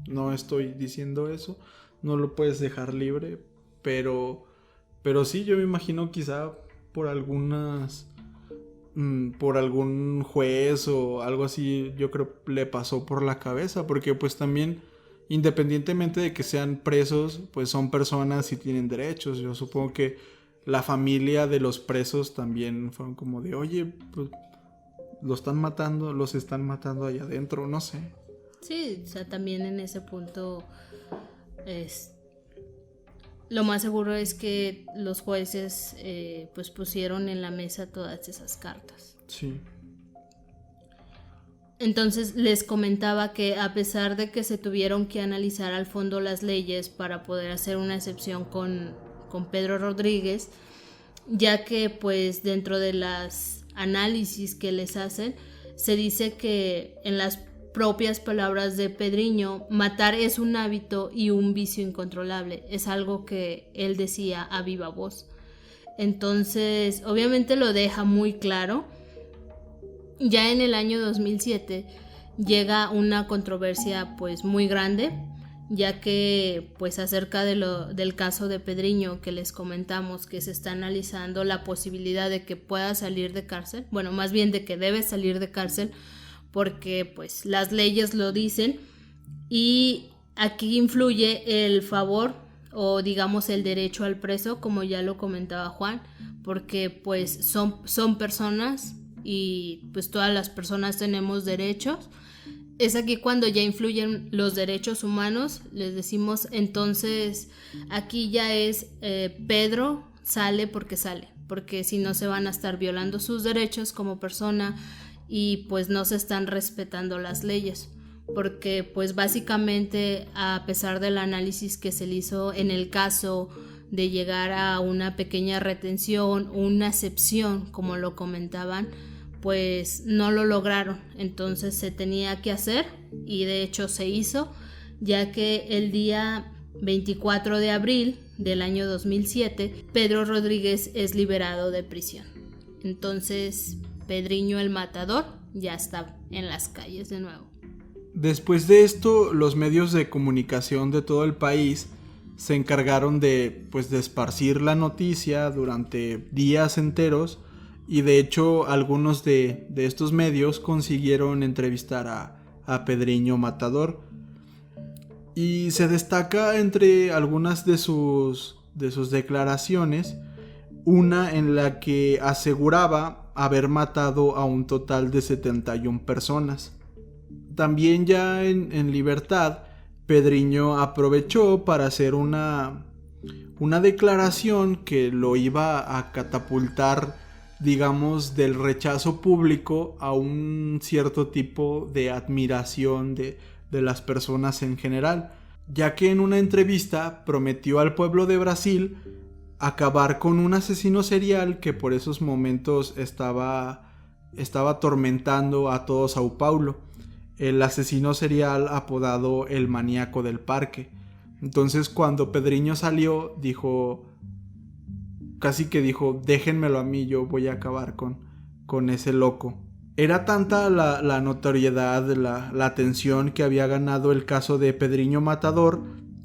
no estoy diciendo eso, no lo puedes dejar libre, pero sí, yo me imagino quizá por algún juez o algo así, yo creo le pasó por la cabeza, porque pues también, independientemente de que sean presos, pues son personas y tienen derechos. Yo supongo que la familia de los presos también fueron como de, oye, pues los están matando allá adentro, no sé. Sí, o sea, también en ese punto lo más seguro es que los jueces pues pusieron en la mesa todas esas cartas. Sí. Entonces les comentaba que a pesar de que se tuvieron que analizar al fondo las leyes para poder hacer una excepción con Pedro Rodríguez, ya que pues dentro de las análisis que les hacen se dice que, en las propias palabras de Pedrinho, matar es un hábito y un vicio incontrolable. Es algo que él decía a viva voz. Entonces, obviamente lo deja muy claro. Ya en el año 2007 llega una controversia pues muy grande, ya que pues acerca del caso de Pedriño que les comentamos, que se está analizando la posibilidad de que pueda salir de cárcel, bueno, más bien de que debe salir de cárcel porque pues las leyes lo dicen, y aquí influye el favor o digamos el derecho al preso, como ya lo comentaba Juan, porque pues son personas y pues todas las personas tenemos derechos. Es aquí cuando ya influyen los derechos humanos, les decimos. Entonces aquí ya es Pedro sale, porque si no se van a estar violando sus derechos como persona y pues no se están respetando las leyes, porque pues básicamente, a pesar del análisis que se le hizo en el caso de llegar a una pequeña retención, una excepción como lo comentaban, pues no lo lograron. Entonces se tenía que hacer, y de hecho se hizo, ya que el día 24 de abril del año 2007 Pedro Rodríguez es liberado de prisión. Entonces Pedriño el Matador ya está en las calles de nuevo. Después de esto, los medios de comunicación de todo el país se encargaron de esparcir la noticia durante días enteros, y de hecho algunos de estos medios consiguieron entrevistar a Pedriño Matador, y se destaca entre algunas de sus declaraciones una en la que aseguraba haber matado a un total de 71 personas. También ya en libertad, Pedriño aprovechó para hacer una declaración que lo iba a catapultar, digamos, del rechazo público a un cierto tipo de admiración de las personas en general, ya que en una entrevista prometió al pueblo de Brasil acabar con un asesino serial que por esos momentos estaba atormentando a todo Sao Paulo, el asesino serial apodado el maníaco del parque. Entonces cuando Pedriño salió, casi que dijo, déjenmelo a mí, yo voy a acabar con ese loco. Era tanta la notoriedad, la atención que había ganado el caso de Pedriño Matador,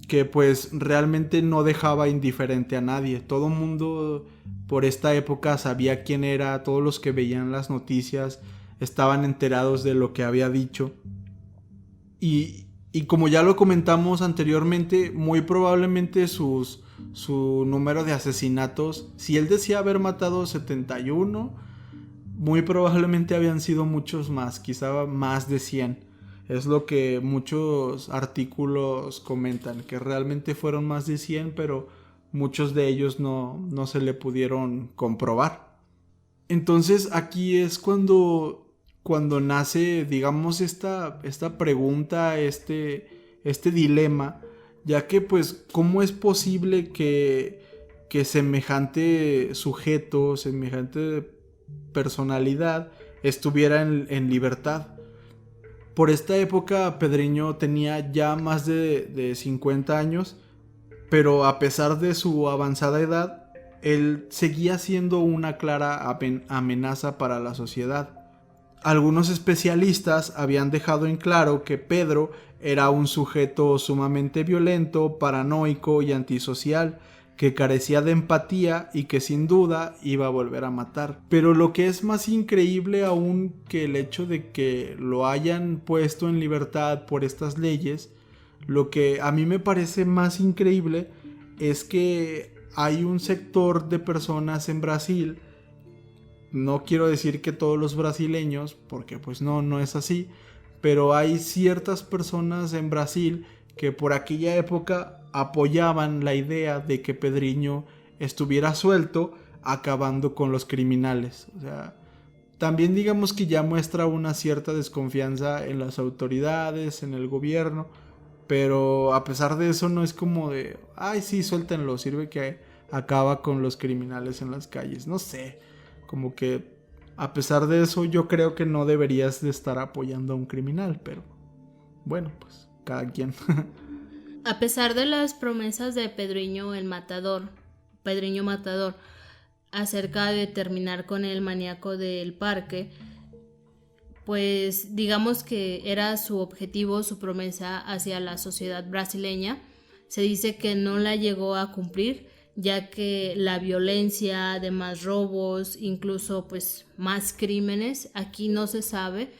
que pues realmente no dejaba indiferente a nadie. Todo el mundo por esta época sabía quién era, todos los que veían las noticias estaban enterados de lo que había dicho. Y como ya lo comentamos anteriormente, muy probablemente su número de asesinatos, si él decía haber matado 71, muy probablemente habían sido muchos más, quizá más de 100. Es lo que muchos artículos comentan, que realmente fueron más de 100, pero muchos de ellos no se le pudieron comprobar. Entonces aquí es cuando nace, digamos, esta pregunta, este dilema, ya que pues ¿cómo es posible que semejante sujeto, semejante personalidad estuviera en libertad? Por esta época Pedriño tenía ya más de 50 años, pero a pesar de su avanzada edad, él seguía siendo una clara amenaza para la sociedad. Algunos especialistas habían dejado en claro que Pedro era un sujeto sumamente violento, paranoico y antisocial, que carecía de empatía y que sin duda iba a volver a matar. Pero lo que es más increíble aún que el hecho de que lo hayan puesto en libertad por estas leyes, lo que a mí me parece más increíble es que hay un sector de personas en Brasil, no quiero decir que todos los brasileños, porque pues no es así, pero hay ciertas personas en Brasil que por aquella época apoyaban la idea de que Pedriño estuviera suelto, acabando con los criminales. O sea, también digamos que ya muestra una cierta desconfianza en las autoridades, en el gobierno, pero a pesar de eso no es como de, ay sí, suéltenlo, sirve que acaba con los criminales en las calles. No sé, como que a pesar de eso yo creo que no deberías de estar apoyando a un criminal, pero bueno, pues cada quien. A pesar de las promesas de Pedriño Matador, acerca de terminar con el maníaco del parque, pues digamos que era su objetivo, su promesa hacia la sociedad brasileña. Se dice que no la llegó a cumplir, ya que la violencia, además robos, incluso pues más crímenes, aquí no se sabe,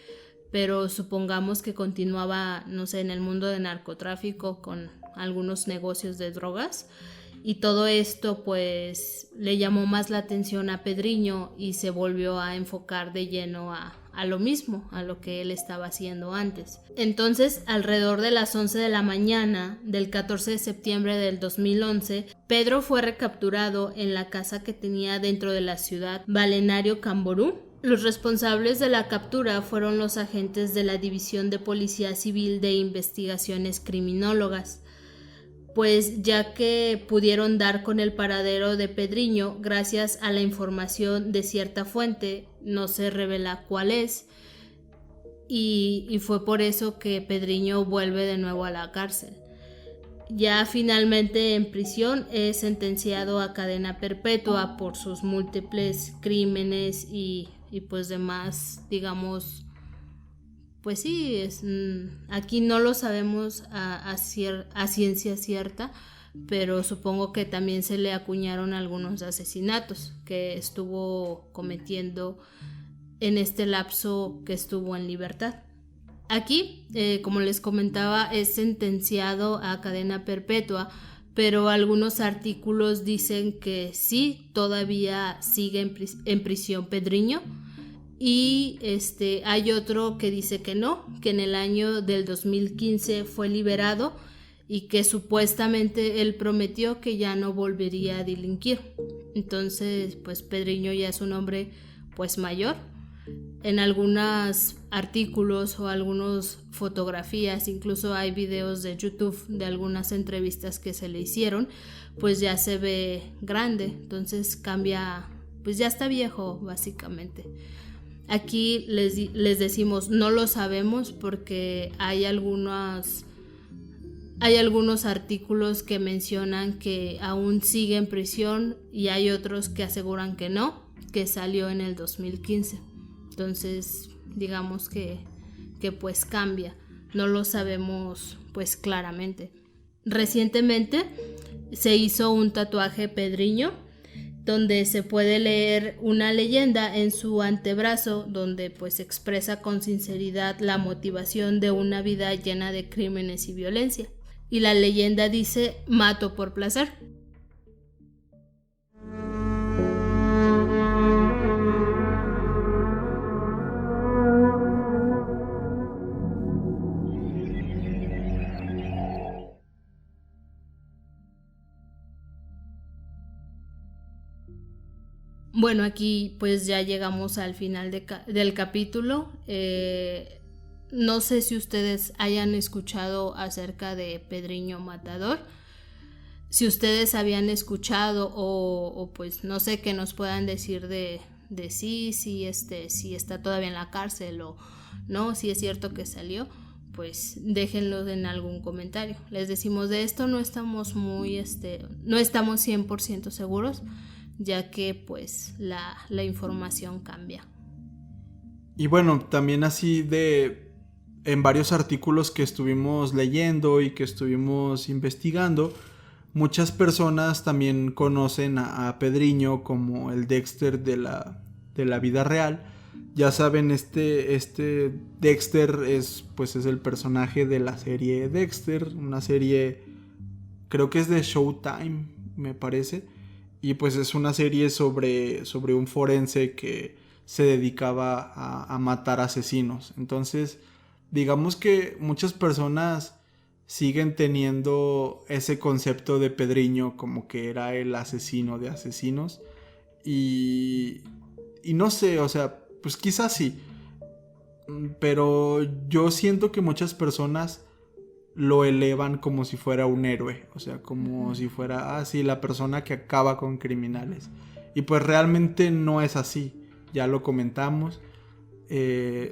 pero supongamos que continuaba, no sé, en el mundo de narcotráfico con algunos negocios de drogas. Y todo esto pues le llamó más la atención a Pedriño y se volvió a enfocar de lleno a lo mismo, a lo que él estaba haciendo antes. Entonces, alrededor de las 11 de la mañana del 14 de septiembre del 2011, Pedro fue recapturado en la casa que tenía dentro de la ciudad, Balneario Camboriú. Los responsables de la captura fueron los agentes de la División de Policía Civil de Investigaciones Criminólogas, pues ya que pudieron dar con el paradero de Pedriño gracias a la información de cierta fuente, no se revela cuál es, y fue por eso que Pedriño vuelve de nuevo a la cárcel. Ya finalmente en prisión es sentenciado a cadena perpetua por sus múltiples crímenes y pues demás, digamos, pues sí, aquí no lo sabemos a ciencia cierta, pero supongo que también se le acuñaron algunos asesinatos que estuvo cometiendo en este lapso que estuvo en libertad. Aquí, como les comentaba, es sentenciado a cadena perpetua, pero algunos artículos dicen que sí, todavía sigue en prisión Pedriño. Y hay otro que dice que no, que en el año del 2015 fue liberado y que supuestamente él prometió que ya no volvería a delinquir. Entonces, pues Pedriño ya es un hombre pues mayor. En algunos artículos o algunas fotografías, incluso hay videos de YouTube de algunas entrevistas que se le hicieron, pues ya se ve grande, entonces cambia, pues ya está viejo básicamente. Aquí les decimos no lo sabemos porque hay algunos artículos que mencionan que aún sigue en prisión y hay otros que aseguran que no, que salió en el 2015. Entonces digamos que pues cambia, no lo sabemos pues claramente. Recientemente se hizo un tatuaje Pedriño donde se puede leer una leyenda en su antebrazo donde pues expresa con sinceridad la motivación de una vida llena de crímenes y violencia. Y la leyenda dice: mato por placer. Bueno, aquí pues ya llegamos al final del capítulo. No sé si ustedes hayan escuchado acerca de Pedriño Matador. Si ustedes habían escuchado o pues no sé, que nos puedan decir de si está todavía en la cárcel o no, si es cierto que salió, pues déjenlo en algún comentario. Les decimos de esto no estamos no estamos 100% seguros, ya que pues la información cambia. Y bueno, también así en varios artículos que estuvimos leyendo y que estuvimos investigando, muchas personas también conocen a Pedriño como el Dexter de la vida real. Ya saben, este Dexter es el personaje de la serie Dexter, una serie, creo que es de Showtime, me parece. Y pues es una serie sobre un forense que se dedicaba a matar asesinos. Entonces, digamos que muchas personas siguen teniendo ese concepto de Pedriño como que era el asesino de asesinos. Y no sé, o sea, pues quizás sí. Pero yo siento que muchas personas lo elevan como si fuera un héroe, o sea, como si fuera, la persona que acaba con criminales. Y pues realmente no es así, ya lo comentamos.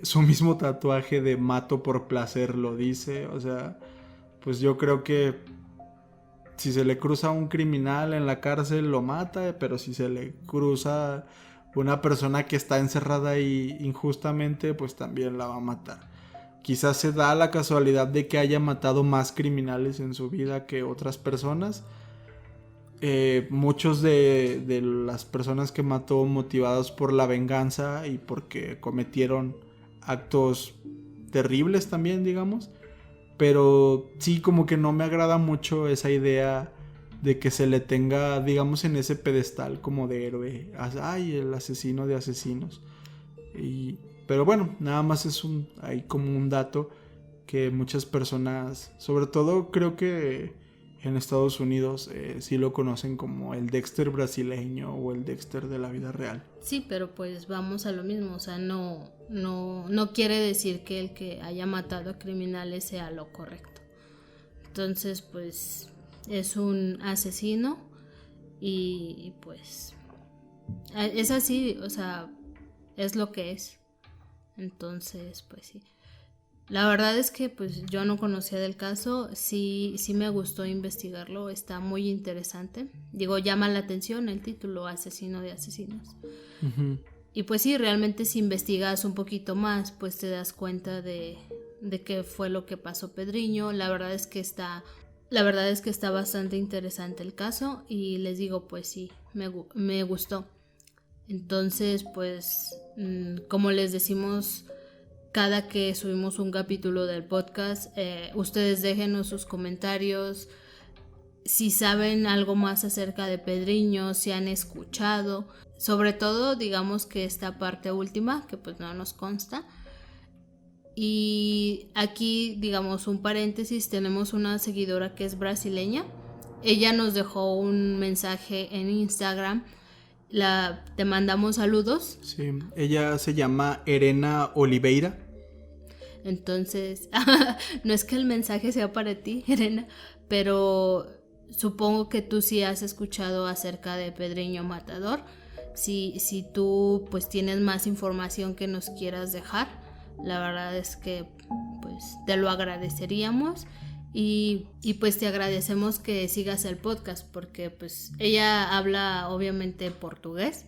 Su mismo tatuaje de mato por placer lo dice, o sea, pues yo creo que si se le cruza un criminal en la cárcel lo mata, pero si se le cruza una persona que está encerrada ahí injustamente, pues también la va a matar. Quizás se da la casualidad de que haya matado más criminales en su vida que otras personas. Muchos de las personas que mató motivados por la venganza y porque cometieron actos terribles también, digamos. Pero sí, como que no me agrada mucho esa idea de que se le tenga, digamos, en ese pedestal como de héroe. Ay, el asesino de asesinos. Pero bueno, nada más hay como un dato que muchas personas, sobre todo creo que en Estados Unidos, sí lo conocen como el Dexter brasileño o el Dexter de la vida real. Sí, pero pues vamos a lo mismo, o sea, no quiere decir que el que haya matado a criminales sea lo correcto. Entonces, pues es un asesino y pues es así, o sea, es lo que es. Entonces, pues sí. La verdad es que pues yo no conocía del caso, sí me gustó investigarlo, está muy interesante. Digo, llama la atención el título, Asesino de asesinos. Uh-huh. Y pues sí, realmente si investigas un poquito más, pues te das cuenta de qué fue lo que pasó Pedriño. La verdad es que está bastante interesante el caso y les digo, pues sí, me gustó. Entonces, pues, como les decimos cada que subimos un capítulo del podcast, ustedes déjenos sus comentarios, si saben algo más acerca de Pedriño, si han escuchado, sobre todo digamos que esta parte última, que pues no nos consta. Y aquí, digamos, un paréntesis, tenemos una seguidora que es brasileña, ella nos dejó un mensaje en Instagram, te mandamos saludos. Sí, ella se llama Erena Oliveira. Entonces, no es que el mensaje sea para ti, Erena, pero supongo que tú sí has escuchado acerca de Pedriño Matador. Si tú pues tienes más información que nos quieras dejar, la verdad es que pues te lo agradeceríamos y pues te agradecemos que sigas el podcast porque pues ella habla obviamente portugués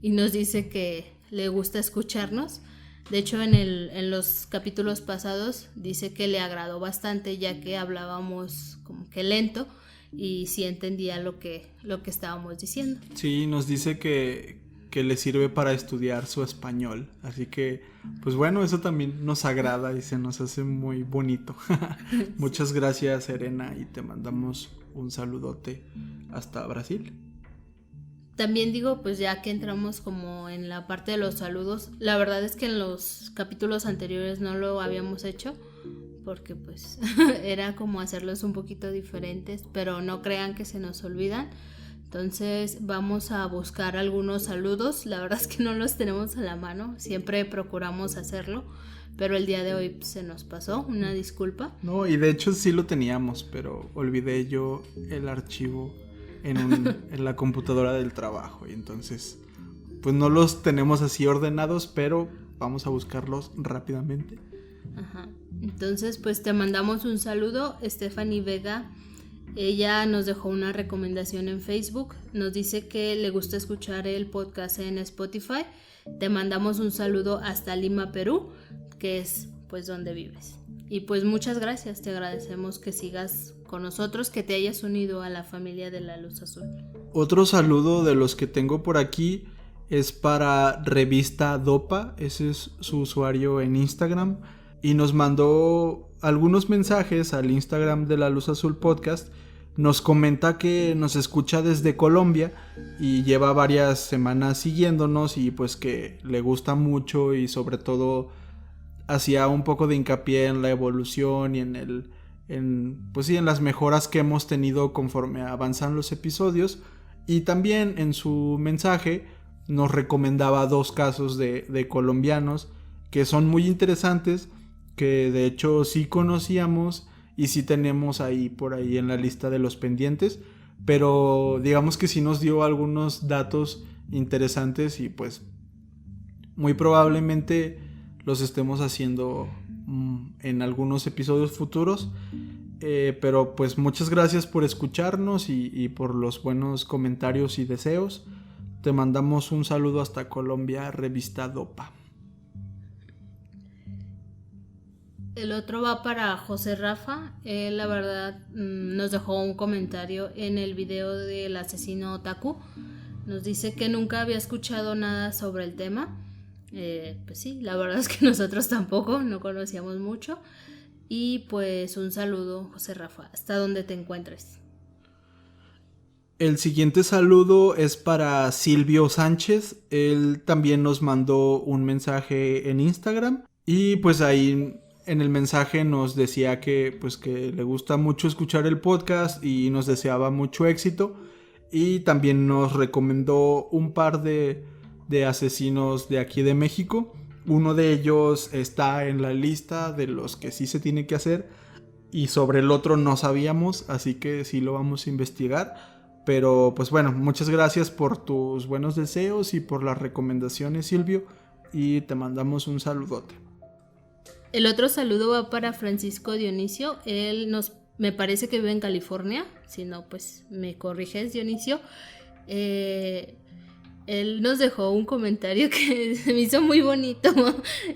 y nos dice que le gusta escucharnos. De hecho, en los capítulos pasados dice que le agradó bastante ya que hablábamos como que lento y sí entendía lo que estábamos diciendo. Sí, nos dice que le sirve para estudiar su español. Así que, pues bueno, eso también nos agrada y se nos hace muy bonito. Muchas gracias, Serena, y te mandamos un saludote hasta Brasil. También digo, pues ya que entramos como en la parte de los saludos, la verdad es que en los capítulos anteriores no lo habíamos hecho porque pues era como hacerlos un poquito diferentes, pero no crean que se nos olvidan. Entonces vamos a buscar algunos saludos, la verdad es que no los tenemos a la mano, siempre procuramos hacerlo, pero el día de hoy se nos pasó, una disculpa. No, y de hecho sí lo teníamos, pero olvidé yo el archivo en la computadora del trabajo y entonces pues no los tenemos así ordenados, pero vamos a buscarlos rápidamente. Ajá. Entonces pues te mandamos un saludo, Stephanie Vega. Ella nos dejó una recomendación en Facebook, nos dice que le gusta escuchar el podcast en Spotify. Te mandamos un saludo hasta Lima, Perú, que es pues donde vives. Y pues muchas gracias, te agradecemos que sigas con nosotros, que te hayas unido a la familia de La Luz Azul. Otro saludo de los que tengo por aquí es para Revista Dopa, ese es su usuario en Instagram, y nos mandó algunos mensajes al Instagram de La Luz Azul Podcast. Nos comenta que nos escucha desde Colombia y lleva varias semanas siguiéndonos y pues que le gusta mucho y sobre todo hacía un poco de hincapié en la evolución y en las mejoras que hemos tenido conforme avanzan los episodios, y también en su mensaje nos recomendaba 2 casos de colombianos que son muy interesantes, que de hecho sí conocíamos y sí tenemos por ahí en la lista de los pendientes, pero digamos que sí nos dio algunos datos interesantes y pues muy probablemente los estemos haciendo en algunos episodios futuros, pero pues muchas gracias por escucharnos y por los buenos comentarios y deseos. Te mandamos un saludo hasta Colombia, Revista Dopa. El otro va para José Rafa. Él, la verdad, nos dejó un comentario en el video del asesino otaku. Nos dice que nunca había escuchado nada sobre el tema. Pues sí, la verdad es que nosotros tampoco, no conocíamos mucho. Y pues un saludo, José Rafa, hasta donde te encuentres. El siguiente saludo es para Silvio Sánchez. Él también nos mandó un mensaje en Instagram. Y pues ahí en el mensaje nos decía que le gusta mucho escuchar el podcast y nos deseaba mucho éxito. Y también nos recomendó un par de asesinos de aquí de México. Uno de ellos está en la lista de los que sí se tiene que hacer. Y sobre el otro no sabíamos, así que sí lo vamos a investigar. Pero pues bueno, muchas gracias por tus buenos deseos y por las recomendaciones, Silvio. Y te mandamos un saludote. El otro saludo va para Francisco Dionisio. Me parece que vive en California. Si no, pues me corriges, Dionisio. Él nos dejó un comentario que se me hizo muy bonito.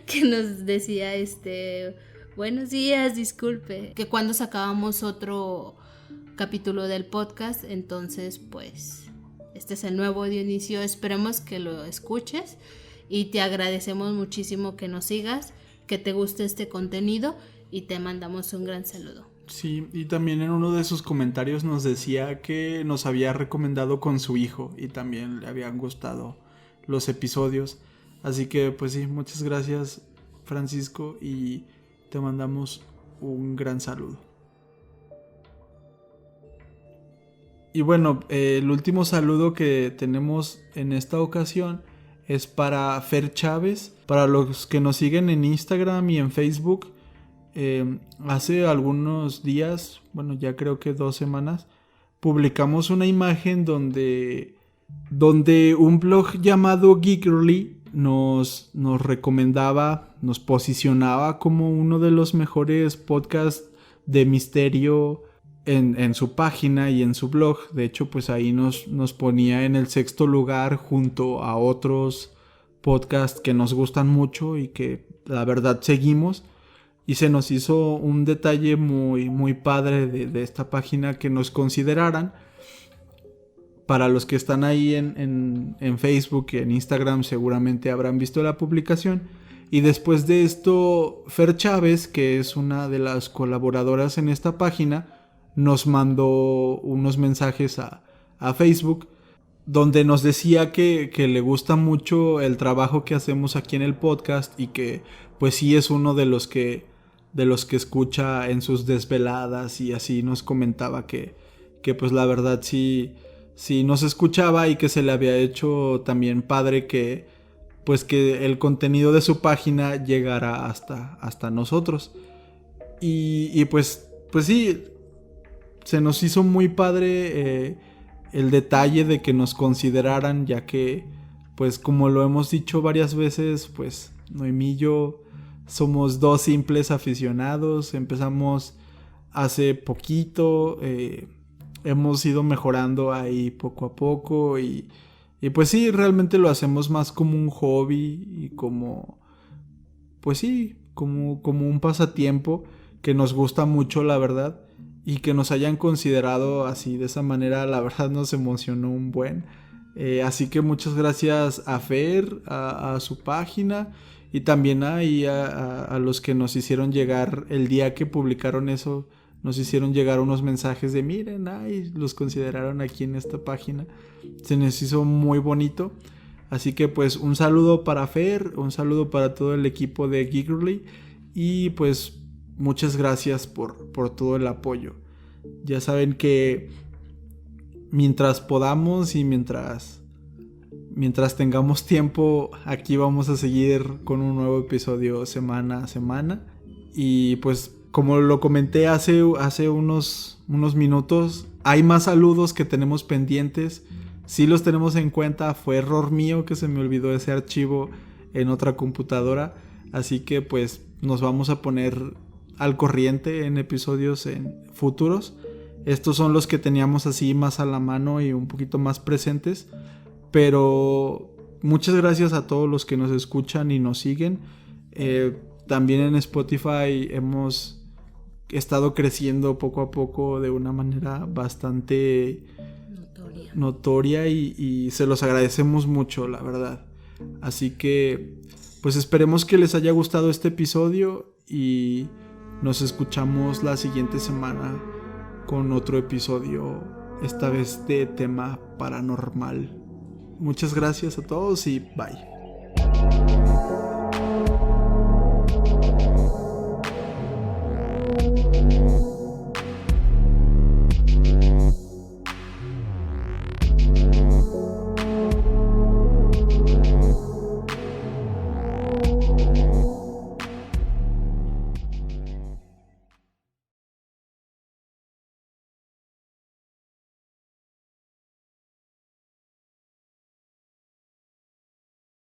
Que nos decía, buenos días, disculpe. Que cuando sacábamos otro capítulo del podcast, entonces pues este es el nuevo Dionisio. Esperemos que lo escuches y te agradecemos muchísimo que nos sigas, que te guste este contenido y te mandamos un gran saludo. Sí, y también en uno de sus comentarios nos decía que nos había recomendado con su hijo y también le habían gustado los episodios. Así que pues sí, muchas gracias, Francisco, y te mandamos un gran saludo. Y bueno, el último saludo que tenemos en esta ocasión es para Fer Chávez. Para los que nos siguen en Instagram y en Facebook, hace algunos días, bueno, ya creo que 2 semanas, publicamos una imagen donde un blog llamado Geekerly nos recomendaba, nos posicionaba como uno de los mejores podcasts de misterio en su página y en su blog. De hecho, pues ahí nos ponía en el 6º lugar junto a otros podcasts que nos gustan mucho y que la verdad seguimos. Y se nos hizo un detalle muy, muy padre de esta página que nos consideraran. Para los que están ahí en Facebook y en Instagram seguramente habrán visto la publicación. Y después de esto, Fer Chávez, que es una de las colaboradoras en esta página, nos mandó unos mensajes a Facebook donde nos decía que le gusta mucho el trabajo que hacemos aquí en el podcast y que pues sí es uno de los que escucha en sus desveladas, y así nos comentaba que pues la verdad sí nos escuchaba y que se le había hecho también padre que el contenido de su página llegara hasta nosotros. Y pues sí, se nos hizo muy padre el detalle de que nos consideraran, ya que pues como lo hemos dicho varias veces, pues Noemí y yo somos 2 simples aficionados. Empezamos hace poquito, hemos ido mejorando ahí poco a poco y pues sí, realmente lo hacemos más como un hobby y como un pasatiempo que nos gusta mucho, la verdad. Y que nos hayan considerado así, de esa manera, la verdad nos emocionó un buen. Así que muchas gracias a Fer, a su página, y también a los que nos hicieron llegar el día que publicaron eso. Nos hicieron llegar unos mensajes de miren, los consideraron aquí en esta página. Se nos hizo muy bonito. Así que pues un saludo para Fer, un saludo para todo el equipo de Geekerly. Y pues muchas gracias por todo el apoyo. Ya saben que mientras podamos y mientras tengamos tiempo, aquí vamos a seguir con un nuevo episodio semana a semana. Y pues como lo comenté hace unos minutos, hay más saludos que tenemos pendientes. Sí los tenemos en cuenta. Fue error mío que se me olvidó ese archivo en otra computadora. Así que pues nos vamos a poner al corriente en episodios en futuros. Estos son los que teníamos así más a la mano y un poquito más presentes. Pero muchas gracias a todos los que nos escuchan y nos siguen. También en Spotify hemos estado creciendo poco a poco de una manera bastante notoria y se los agradecemos mucho, la verdad. Así que pues esperemos que les haya gustado este episodio y nos escuchamos la siguiente semana con otro episodio, esta vez de tema paranormal. Muchas gracias a todos y bye.